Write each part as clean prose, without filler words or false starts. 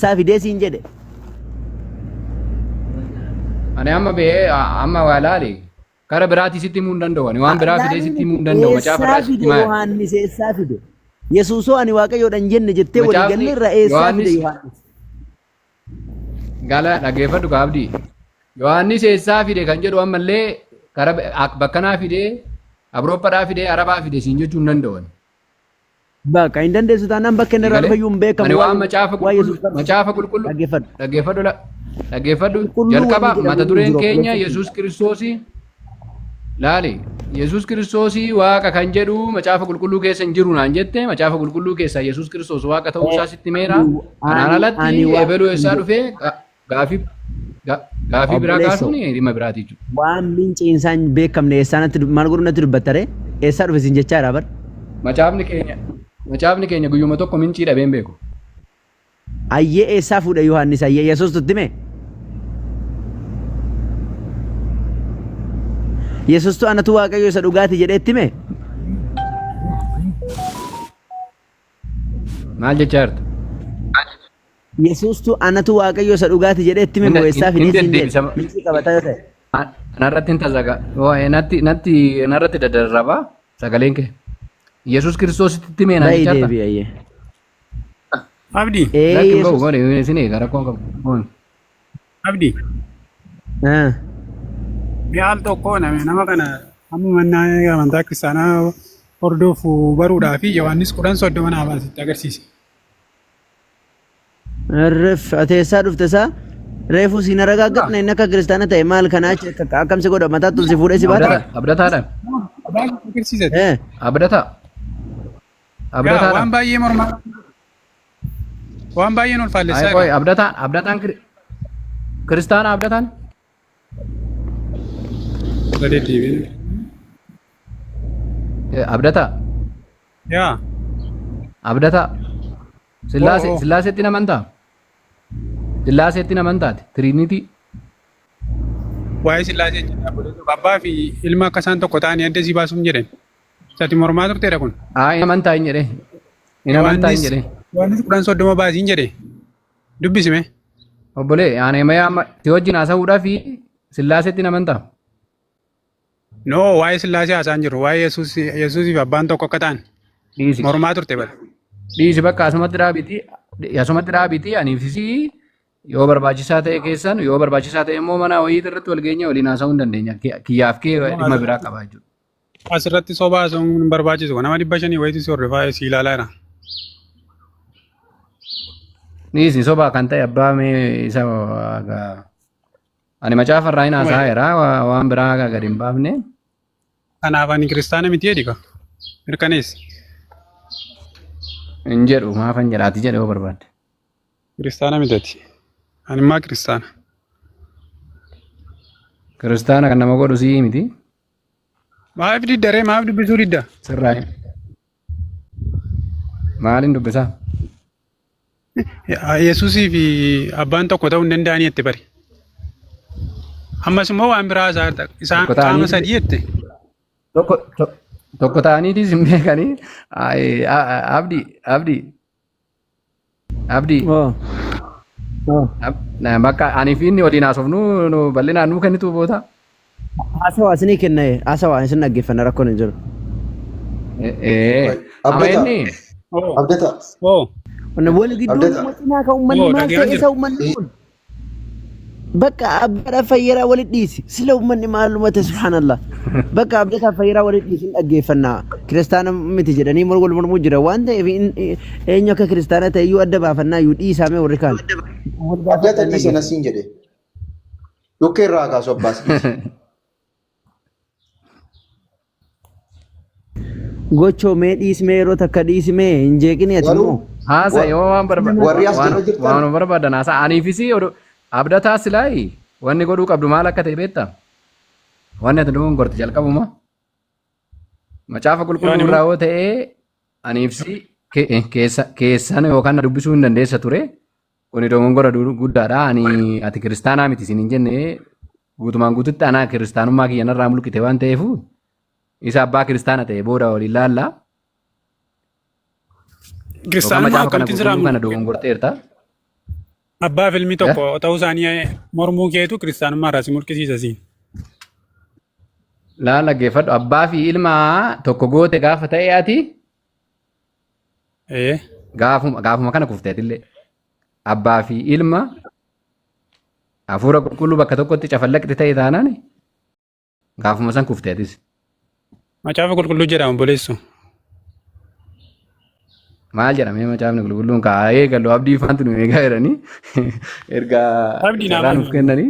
Fidee siin jedhe. Ani amma waa laali. Kara biraati sitti himuu hin danda'u. Ani waan biraa fidee sitti himuu hin danda'u. Macaafa irraa sitti himaa. Yohaannis eessaa fide? Yesuusoo ani waaqayyoodhaan jenne jettee walii galle irraa eessaa fide Yohaannis? Gala dhaggeeffadhu gaabdii. Yohaannis eessaa fide kan jedhu ammallee kara bakkanaa fidee Abrooppaadhaa fidee Arabaa fide siin jechuu hin danda'u. Bakka hin dandeessu taanaan bakka inni irraa dhufayyuu hin beekamu. Ani waan macaafa qulqulluu dhaggeeffadhu jalqaba mata dureen keenya Yesuus Kiristoosii laali. Yesuus Kiristoosii waaqa kan jedhu macaafa qulqulluu keessa hin jiru naan jette macaafa qulqulluu keessa Yesuus Kiristoos waaqa ta'uu isaa sitti meera. Kanaan alatti eebeluu eessaa dhufee gaafii biraa kaasuun dhimma biraati jechuudha. Waan minciin isaan beekamne eessaanatti maal godhu natti dubbattare eessaa dhufe siin jechaadha bar. Macaafni keenya guyyuma tokko mincii dhabeen beeku. Ayyee eessaa fuudha Yohaannis ayyee Yesuus tutti mee? Yesuustu anatu waaqayyo isa dhugaati jedheetti mee? Maal jechaa jirtu? Yesuustu anatu waaqayyo isa dhugaati jedheetti mee eessaa fidee siin jedhe? Mincii qabataa yoo ta'e. Narratti hin tazaga. Narratti dadarraba sagaleen kee. Yesuus Kiristoositti meenaa jechaadha. Abdii. Lakkin bahu goone isin rakkoon qabu. Abdii. Mi'aal tokko nama kana amma mannaa amantaa kiristaanaa hordofu baruudhaa fi Yohaannis 10:30 naa baasitti agarsiise. Ati eessaa dhufte isaa? Reefuu siin aragaaggatna inni akka kiristaana ta'e maal kanaa akkamsi godha mataatti si fuudhee si baata? Abdataadha. Abdataa. Waan baay'ee mormaa. Waan baay'een ol faalleessaa. Qoy abdataan kiristaana abdataan. Abdataa. Yaa. Abdataa. Sillaaseetti namantaa. Sillaaseetti namantaati. Tiriinitii. Waa'ee sillaasee abbaa fi ilma akka isaan tokko ta'anii adda si baasuun jedhan. Sati mormaa turteedha kun. Amantaa hin jedhee. Amantaa hin jedhee. Yohaannis 10:30 baasiin jedhee. Dubbisime. Obbolee ani amma si wajjin haasa'uudhaa fi sillaaseetti namantaa. No, waa'ee sillaasee haasa'an jiru. Waa'ee Yesuusii fi abbaan tokko akka ta'an. Mormaa turte bala. Dhiisi bakka asumatti dhaabitii aniifisi yoo barbaachisaa ta'e keessan yoo barbaachisaa ta'e immoo mana wayii irratti wal geenya waliin haasa'uu hin dandeenya. Kiyyaaf kee dhimma biraa qabaa jechuudha. Asirratti sobaa haasa'uun hin barbaachisu. Nama 500 wayiitu si hordofaa si ilaalaa jira. Dhiisi sobaa kan ta'e abbaa mee isa ani macaafa irraa hin haasa'aa jira waan biraa gadi hin baafne. Kanaaf ani kiristaana miti jedhi ka. Mirkaneessi. Hin jedhu maafan jedhaati jedhe yoo barbaadde. Kiristaana mitati. Ani immoo kiristaana. Kiristaana kan nama godhu sii miti. Maaf diddaree maaf dubbisuu didda? Sirraa maaliin dubbisaa? Yesuusii fi abbaan tokko ta'uu hin danda'anii jette bari. Ammas immoo waan biraa isaan qaama sadii jette. Tokko ta'aniitis hin beekanii abdii bakka ani fi inni waliin haasofnu bal'inaan nuu kennitu boota. Haasawaa isinii kenna haasawaa isin dhaggeeffanna rakkoon hin jiru. Amma inni. Abdata. Wal gidduu uummatinaa kan uummanni maal ta'e isa uummanni kun. Bakka abbaadhaa fayyaraa walit dhiisi. Sila uummanni maalumate subhaanallah. Bakka abdataa fayyaraa walit dhiisi hin dhaggeeffannaa. Kiristaana miti jedhanii wal mormuu jira waan ta'eef eenyu akka kiristaana ta'e iyyuu adda baafannaa iyyuu dhiisaamee warri kaan. Abdata dhiise nasiin jedhe. Lukkee irraa kaasu abbaas dhiise. Gochoo mee dhiismee yeroo takka dhiismee hin jeeqini ati immoo. Haasa yoo waan barbaadan haasa aniifis abdataa silaayi wanni godhuu qabdu maal akka ta'e beektaa? Wanni ati dhuguun gorte jalqabuma. Macaafa qulqulluu irraa yoo ta'e aniifsi keessan yookaan dubbisuu hin dandeessa ture. Kuni dogongora guddaadha. Ati kiristaanaa miti isin hin jenne guutumaan guututti anaa kiristaanummaa kiyyanarraa mulqite waan ta'eef isa abbaa kiristaana ta'e booda waliin laallaa. Kiristaanummaa akkamitti jiraatu? Kana dogongorteerta. Abbaa filmi tokko ta'uu isaanii mormuu keetu kiristaanummaa irraa si mulqisiisa siin. Laala geeffadhu abbaa fi ilma tokko goote gaafa ta'e ati gaafuma kana kufteetillee abbaa fi ilma hafuura qulqulluu bakka tokkotti cafallaqti ta'e taanaan gaafuma san kufteetis. Macaafa qulqulluu jedhama obboleessu. Maal jedhamee macaafni qulqulluun kaa'ee galuu abdii faantu nu eegaa jiranii ergaa nuuf kennanii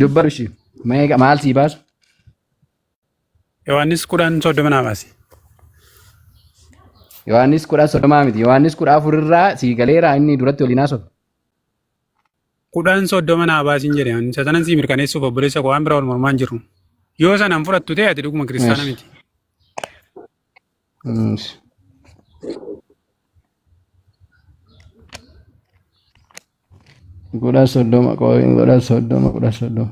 dubbatu ishii maal sii baasu? Yohaannis 10:30 naa baasi. Yohaannis 10:30 miti. Yohaannis 14 irraa sii galeera inni duratti waliin haasofne. 10:30 naa baasiin jedhe isa sanan sii mirkaneessuuf obboleessa koo waan biraa wal mormaa hin jiru. Yoo sanaan fudhattu ta'e ati dhuguma kiristaana miti. Kudha soddoma qoodin kudha soddoma.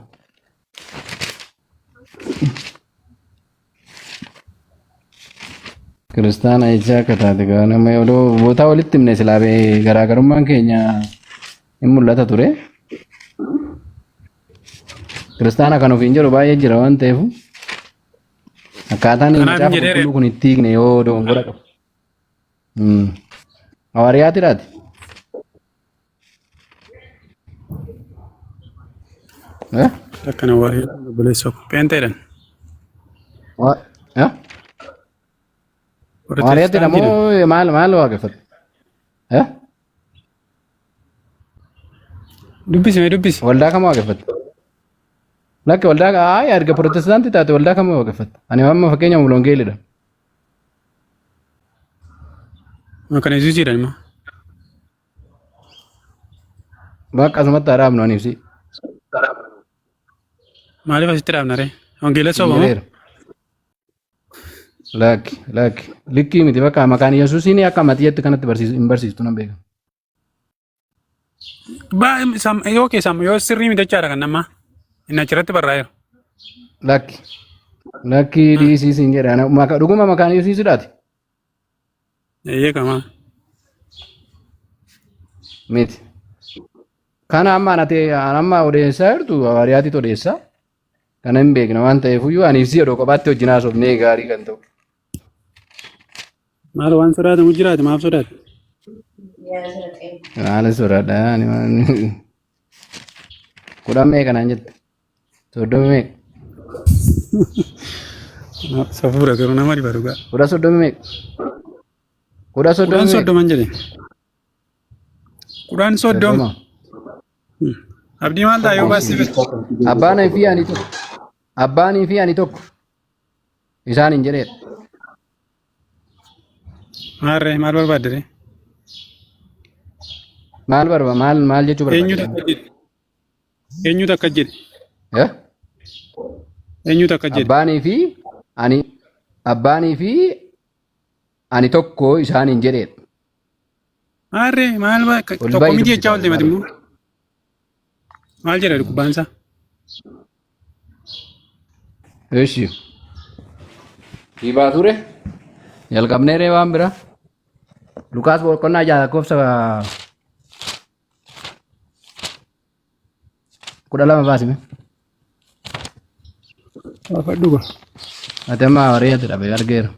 Kiristaana jechaa akka taate nama odoo bootaa walitti himne silaabee garaagarummaan keenya hin mul'ata ture. Kiristaana kan ofiin jedhu baay'ee jira waan ta'eef akkaataan macaafa qulqulluu kun itti hiikne yoo dogongora qabu. Hawaariyaatiraati. Akkana waa'ee obboleessa koo peenteedhaan. Hawaariyaatira moo maal waaqeffatu? Dubbisi. Waldaa kam waaqeffatu? Lakki waldaa erga Protestaantii taate waldaa kam waaqeffatu? Ani amma fakkeenya mul'ongeelidha. Kan Yesuusiidhaan immoo. Bakka asumatti haadhaabnu ani ibsi. Maaliif asitti dhaabna ree? Wangeela sobamoo? Lakki likkii miti bakka maqaan Yesuusiin akka matiyyatti kanatti hin barsiistu nan beeka. Yoo sirrii miti jechaadha kan namaa inni achirratti barraa'eera. Lakki dhiisiisiin jedha dhuguma maqaan Yesuusidhaati. Eeyyakamaa. Miti. Kana amma odeessaa jirtu hawaariyaatiitu odeessaa. Kana hin beekna waan ta'eefuyyuu ani ibsi yeroo kophaatti wajjin haasofnee gaarii kan ta'u. Maal waan sodaatamu jiraate maaf sodaate? Maal sodaadha? Kudhan meeqa naan jette? Soddomi meeqa? Safuudha garuu nama dhiba dhugaa. Kudha soddomi meeqa? Kudha soddoman jedhe. Kudhan soddoma. Abdii maal ta'a yoo baasifte? Abbaanii fi ani tokko isaan hin jedheedha. Maarree maal barbaadde? Maal jechuu barbaadde? Eenyutu akka jedhe? Abbaanii fi ani tokko isaan hin jedheedha. Maarree maal tokko miti jechaa oolte mati immoo? Maal jedha gubbaan isaa? Eeshi. Dhiibaa ture. Jalqabnee ree waan bira. Lukaas boqonnaa lakkoofsa 12 baasime. Fadhuga. Ati amma hawaariyaatti dhabe argeera.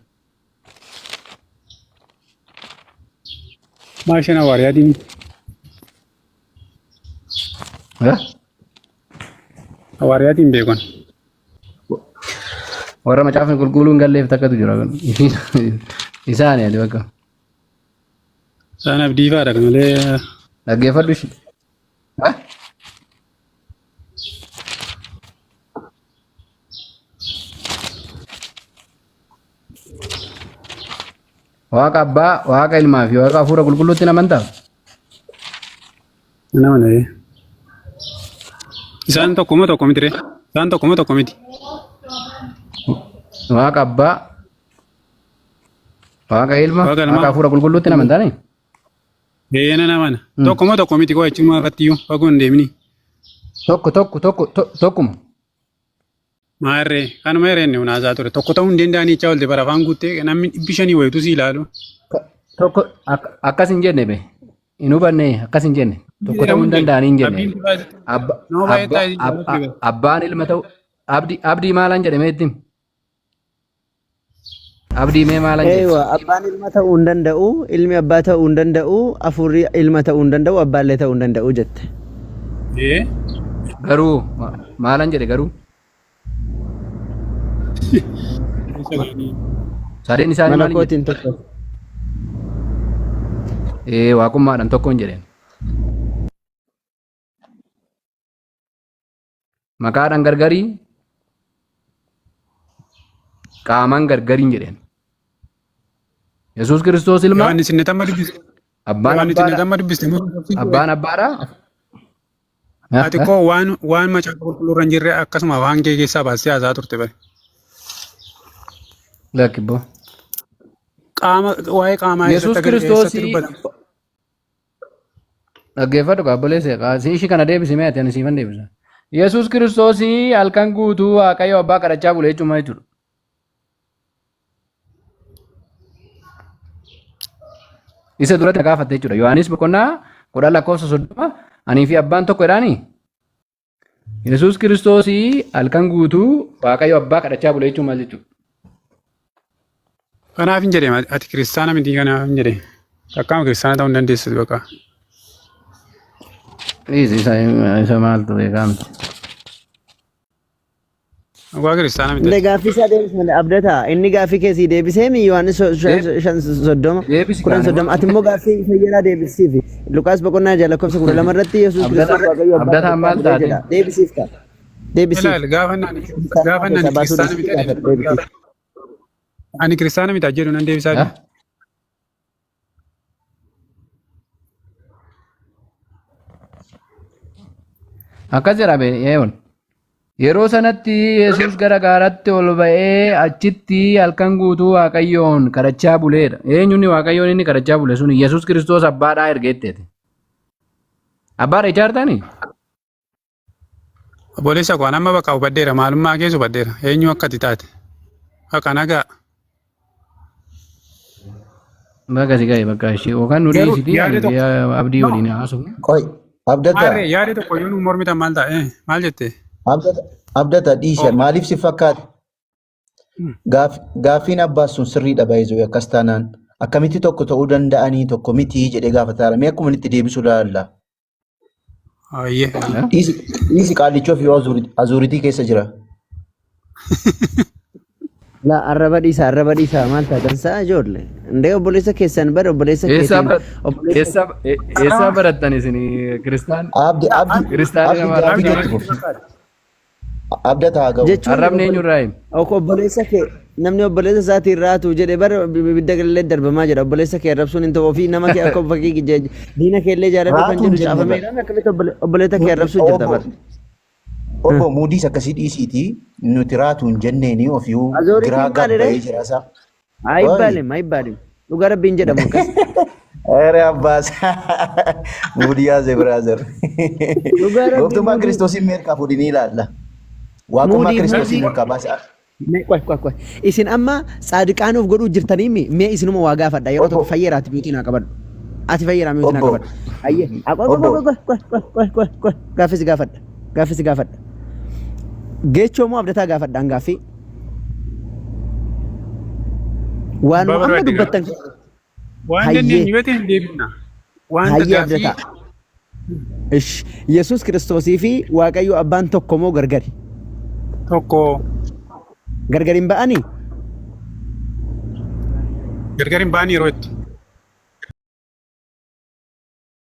Maashin hawaariyaatiin. Hawaariyaatiin beekan. Warra macaafni qulqulluun galleef takkatu jira. Isaan ati bakka. Isaan abdii faadha kan malee. Dhaggeeffadhu ishee. Waaqa abbaa, waaqa ilmaa fi waaqa hafuura qulqulluutti hin amantaa? Nama na'ee. Isaan tokkuma tokko miti ree. Isaan tokkuma tokko miti. Waaqa abbaa, waaqa ilma, waaqa hafuura qulqulluutti hin amantaa? Beena namana. Tokkuma tokko miti koo jechuun fakkiyyuu fagoo hin deemini. Tokkuma. Maarree kanuma herenne unaasaa ture tokko ta'uu hin danda'anii jechaa oolte bara afaan guuttee namni 500 wayitu si ilaalu. Tokko akkas hin jenne be. inu banne akkas hin jenne tokko ta'uu hin danda'anii hin jenne abbaan ilma ta'u abdii maalan jedhame ittiin abdii mee maalan jedhe abbaan ilma ta'uu hin danda'u ilmi abbaa ta'uu hin danda'u afurri ilma ta'uu hin danda'u abbaallee ta'uu hin danda'u jette garuu maalan jedhe garuu sadeen isaanii maal malakootiin tokko waaqummaadhaan tokko hin jedheen maqaadhaan gargarii qaamaan gargarii hin jedheen Yesuus Kiristoos ilma abbaan abbaadha ati koo waan macaafa qulqulluurra hin jirre akkasuma waan kee keessaa baastee haasaa turte bare lakkibbo waa'ee qaamaa Yesuus Kiristoos dhaggeeffadhu qaabboleesse ishii kana deebisi mee ati ani siifan deebisa Yesuus Kiristoos halkan guutuu Waaqayyo abbaa kadhachaa bule jechuudha jechuudha. Isa duratti gaafatte jechuudha. Yohaanis boqonnaa 10:30 anii fi abbaan tokko jedhaanii. Yesuus Kiristoos halkan guutuu Waaqayyo abbaa kadhachaa bule jechuudha maal jechuudha. Kanaaf hin jedhee ati kiristaana miti kanaaf hin jedhee akkaama kiristaana ta'uu hin dandeessu bakka. Isa maaltu beekamti. Waa kiristaana miti. Inni gaaffii isaa deebisee abdata inni gaaffii keessii deebisee mi Yohaannis 5:30 ati immoo gaaffii fayyadaa deebisiif Luqaas boqonnaa 6:12 irratti Yesuus Kiristoos Waaqayyo abdata maal taate deebisiif ta'a. Deebisiif. Gaafannaan kiristaana miti. Ani kiristaana miti jedhu nan deebisaa jiru. Akkas jedha yeewoon. Yeroo sanatti Yesuus gara gaaraatti ol ba'ee achitti halkan guutuu Waaqayyoon kadhachaa buleedha. Eenyuun Waaqayyoon inni kadhachaa bule sun Yesuus Kiristoos abbaadhaa ergeetteeti. Abbaadha ijaartanii? Obboleessa koo amma bakka hubaddeera maalummaa keessa hubaddeera eenyu akka ati taate. Akka nagaa. Bakka si ga'e bakka ishee yookaan nu dhiisiti abdii waliin haasa'u. Qoy abdata. Yaada tokko yoo nu mormitan maal ta'e maal jettee? Abdata dhiisha maaliif si fakkaata? Gaaffiin abbaas sun sirriidha baay'ee akkas taanaan akkamitti tokko ta'uu danda'anii tokko miti jedhee gaafataara mee akkuma itti deebisuu laalla. Dhiisi qaallichoo fi azuuritii keessa jira. La arraba dhiisaa maal taatansaa ijoollee indee obboleessa keessan bara obboleessa keessan eessaa barattan isin kiristaan abdata haa ga'u arrabni eenyurraa him obboleessa kee namni obboleessa isaatii irraatu jedhe bara bidda gallee darbamaa jedha obboleessa kee arrabsuun hin ta'u ofii nama kee akka fakkii diina kee illee jaalatu kan jedhu caafameedhaan akkamitti obboleessa kee arrabsuu jirta bara. Obbo Muudis akkasii dhiisiiti nuti raatu hin jenneeni ofii giraa gabba'ee jira isaa. Ayibbaalim dhugaa rabbiin jedhamu akkas. Ere Abbaas Muudiyaa Zebraazer. Gooftummaa Kiristoosiin meeqa fuudhanii ilaalla? Waaqummaa Kiristoosiin meeqa baasa? Qoy isin amma saadiqaanuuf godhuu jirtanii mee isinuma waa gaafadha yeroo tokko fayyeeraati biyyooti naa qabadhu. Ati fayyeeraa biyyooti naa qabadhu. Ayyee gaaffisi gaafadha. Geechoo moo abdataa gaafadhaan gaaffii? Waan amma dubbattan. Waan dandeenyu yoo ta'e hin deebifna. Hayyee abdataa. Ish Yesuus Kiristoosii fi Waaqayyo abbaan tokko moo gargari? Tokko. Gargari hin ba'anii? Gargari hin ba'anii yeroo itti.